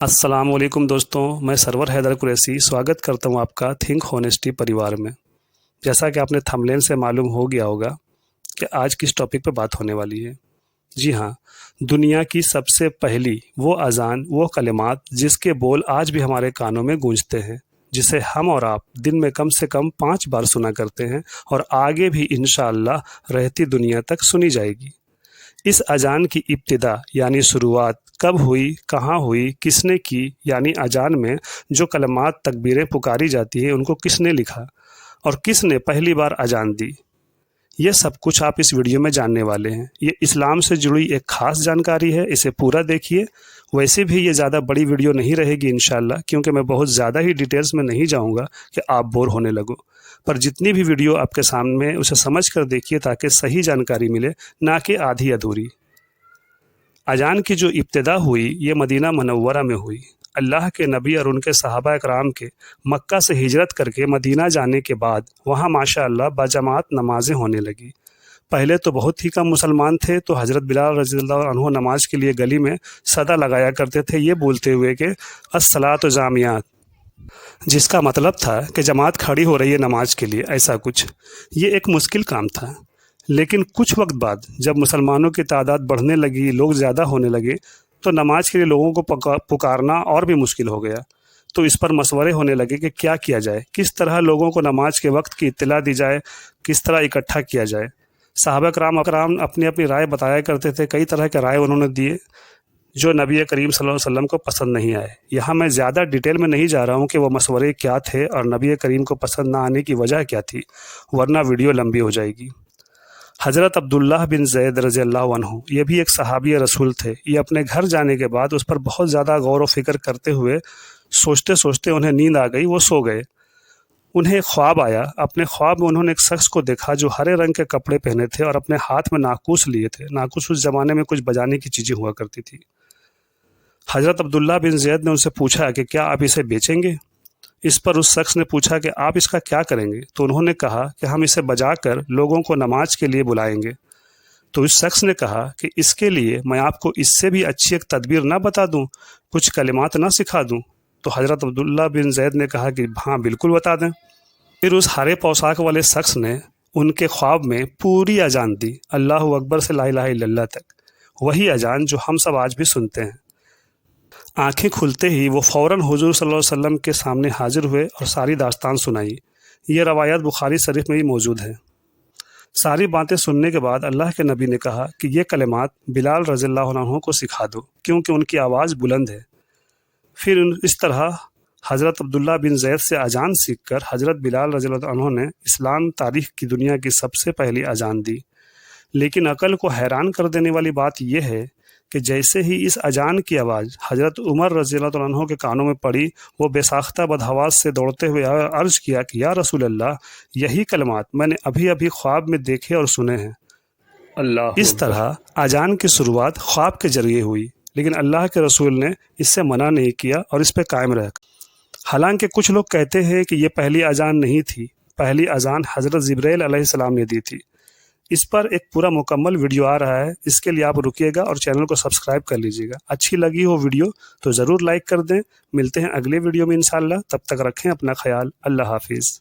السلام علیکم دوستوں، میں سرور حیدر قریشی سواگت کرتا ہوں آپ کا تھنک ہونیسٹی پریوار میں۔ جیسا کہ آپ نے تھمبنیل سے معلوم ہو گیا ہوگا کہ آج کس ٹاپک پہ بات ہونے والی ہے۔ جی ہاں، دنیا کی سب سے پہلی وہ اذان، وہ کلمات جس کے بول آج بھی ہمارے کانوں میں گونجتے ہیں، جسے ہم اور آپ دن میں کم سے کم 5 بار سنا کرتے ہیں اور آگے بھی انشاءاللہ رہتی دنیا تک سنی جائے گی۔ اس اذان کی ابتدا یعنی شروعات کب ہوئی، کہاں ہوئی، کس نے کی، یعنی اذان میں جو کلمات تکبیریں پکاری جاتی ہیں ان کو کس نے لکھا اور کس نے پہلی بار اذان دی، یہ سب کچھ آپ اس ویڈیو میں جاننے والے ہیں۔ یہ اسلام سے جڑی ایک خاص جانکاری ہے، اسے پورا دیکھیے۔ ویسے بھی یہ زیادہ بڑی ویڈیو نہیں رہے گی انشاءاللہ، کیونکہ میں بہت زیادہ ہی ڈیٹیلز میں نہیں جاؤں گا کہ آپ بور ہونے لگو، پر جتنی بھی ویڈیو آپ کے سامنے اسے سمجھ کر دیکھیے تاکہ صحیح جانکاری ملے، نہ کہ آدھی ادھوری۔ اذان کی جو ابتدا ہوئی یہ مدینہ منورہ میں ہوئی۔ اللہ کے نبی اور ان کے صحابہ اکرام کے مکہ سے ہجرت کر کے مدینہ جانے کے بعد وہاں ماشاءاللہ باجماعت نمازیں ہونے لگی۔ پہلے تو بہت ہی کم مسلمان تھے، تو حضرت بلال رضی اللہ عنہ نماز کے لیے گلی میں صدا لگایا کرتے تھے، یہ بولتے ہوئے کہ الصلاۃ جامعات، جس کا مطلب تھا کہ جماعت کھڑی ہو رہی ہے نماز کے لیے، ایسا کچھ۔ یہ ایک مشکل کام تھا، لیکن کچھ وقت بعد جب مسلمانوں کی تعداد بڑھنے لگی، لوگ زیادہ ہونے لگے، تو نماز کے لیے لوگوں کو پکارنا اور بھی مشکل ہو گیا۔ تو اس پر مشورے ہونے لگے کہ کیا کیا جائے، کس طرح لوگوں کو نماز کے وقت کی اطلاع دی جائے، کس طرح اکٹھا کیا جائے۔ صحابہ کرام اپنی اپنی رائے بتایا کرتے تھے، کئی طرح کے رائے انہوں نے دیے جو نبی کریم صلی اللہ علیہ وسلم کو پسند نہیں آئے۔ یہاں میں زیادہ ڈیٹیل میں نہیں جا رہا ہوں کہ وہ مشورے کیا تھے اور نبی کریم کو پسند نہ آنے کی وجہ کیا تھی، ورنہ ویڈیو لمبی ہو جائے گی۔ حضرت عبداللہ بن زید رضی اللہ عنہ، یہ بھی ایک صحابی رسول تھے۔ یہ اپنے گھر جانے کے بعد اس پر بہت زیادہ غور و فکر کرتے ہوئے سوچتے سوچتے انہیں نیند آ گئی، وہ سو گئے۔ انہیں ایک خواب آیا، اپنے خواب میں انہوں نے ایک شخص کو دیکھا جو ہرے رنگ کے کپڑے پہنے تھے اور اپنے ہاتھ میں ناقوس لیے تھے۔ ناقوس اس زمانے میں کچھ بجانے کی چیزیں ہوا کرتی تھی۔ حضرت عبداللہ بن زید نے ان سے پوچھا کہ کیا آپ اسے بیچیں گے؟ اس پر اس شخص نے پوچھا کہ آپ اس کا کیا کریں گے؟ تو انہوں نے کہا کہ ہم اسے بجا کر لوگوں کو نماز کے لیے بلائیں گے۔ تو اس شخص نے کہا کہ اس کے لیے میں آپ کو اس سے بھی اچھی ایک تدبیر نہ بتا دوں، کچھ کلمات نہ سکھا دوں؟ تو حضرت عبداللہ بن زید نے کہا کہ ہاں بالکل بتا دیں۔ پھر اس ہرے پوشاک والے شخص نے ان کے خواب میں پوری اذان دی، اللہ اکبر سے لا الہ الا اللہ تک، وہی اذان جو ہم سب آج بھی سنتے ہیں۔ آنکھیں کھلتے ہی وہ فوراً حضور صلی اللہ علیہ وسلم کے سامنے حاضر ہوئے اور ساری داستان سنائی۔ یہ روایت بخاری شریف میں بھی موجود ہے۔ ساری باتیں سننے کے بعد اللہ کے نبی نے کہا کہ یہ کلمات بلال رضی اللہ عنہ کو سکھا دو، کیونکہ ان کی آواز بلند ہے۔ پھر اس طرح حضرت عبداللہ بن زید سے اذان سیکھ کر حضرت بلال رضی اللہ عنہ نے اسلام تاریخ کی دنیا کی سب سے پہلی اذان دی۔ لیکن عقل کو حیران کر دینے والی بات یہ ہے کہ جیسے ہی اس اذان کی آواز حضرت عمر رضی اللہ عنہ کے کانوں میں پڑی، وہ بے ساختہ بدحواس سے دوڑتے ہوئے عرض کیا کہ یا رسول اللہ، یہی کلمات میں نے ابھی ابھی خواب میں دیکھے اور سنے ہیں۔ اس طرح اذان کی شروعات خواب کے ذریعے ہوئی، لیکن اللہ کے رسول نے اس سے منع نہیں کیا اور اس پہ قائم رہ۔ حالانکہ کچھ لوگ کہتے ہیں کہ یہ پہلی اذان نہیں تھی، پہلی اذان حضرت جبرائیل علیہ السلام نے دی تھی۔ اس پر ایک پورا مکمل ویڈیو آ رہا ہے، اس کے لیے آپ رکیے گا اور چینل کو سبسکرائب کر لیجیے گا۔ اچھی لگی ہو ویڈیو تو ضرور لائک کر دیں۔ ملتے ہیں اگلے ویڈیو میں انشاءاللہ، تب تک رکھیں اپنا خیال۔ اللہ حافظ۔